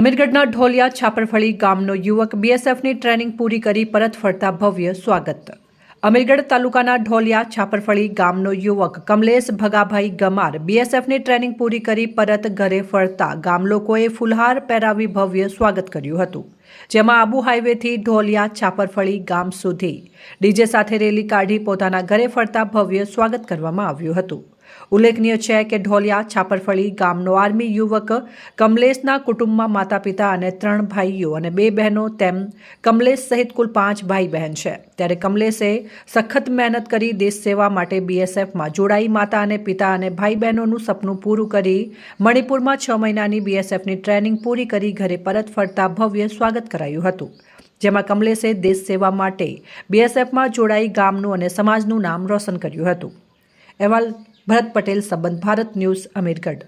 અમીરગઢના ઢોલિયા છાપરફળી ગામનો યુવક બીએસએફની ટ્રેનિંગ પૂરી કરી પરત ફરતા ભવ્ય સ્વાગત। અમીરગઢ તાલુકાના ઢોલિયા છાપરફળી ગામનો યુવક કમલેશ ભગાભાઈ ગમાર બીએસએફની ટ્રેનિંગ પૂરી કરી પરત ઘરે ફરતા ગામ લોકોએ ફુલહાર પહેરાવી ભવ્ય સ્વાગત કર્યું હતું, જેમાં આબુ હાઈવેથી ઢોલિયા છાપરફળી ગામ સુધી ડીજે સાથે રેલી કાઢી પોતાના ઘરે ફરતા ભવ્ય સ્વાગત કરવામાં આવ્યું હતું। ઉલ્લેખનીય છે કે ઢોલિયા છાપરફળી ગામનો આર્મી યુવક કમલેશના કુટુંબમાં માતા પિતા અને 3 ભાઈઓ અને 2 બહેનો તેમ કમલેશ સહિત કુલ 5 ભાઈ બહેન છે। ત્યારે કમલેશે સખત મહેનત કરી દેશ સેવા માટે બીએસએફમાં જોડાઈ માતા અને પિતા અને ભાઈ બહેનોનું સપનું પૂરું કરી મણિપુરમાં 6 મહિનાની બીએસએફની ટ્રેનિંગ પૂરી કરી ઘરે પરત ફરતા ભવ્ય સ્વાગત કરાયું હતું, જેમાં કમલેશે દેશ સેવા માટે બીએસએફમાં જોડાઈ ગામનું અને સમાજનું નામ રોશન કર્યું હતું। અહેવાલ ભરત પટેલ, સંબંધ ભારત ન્યૂઝ, અમીરગઢ।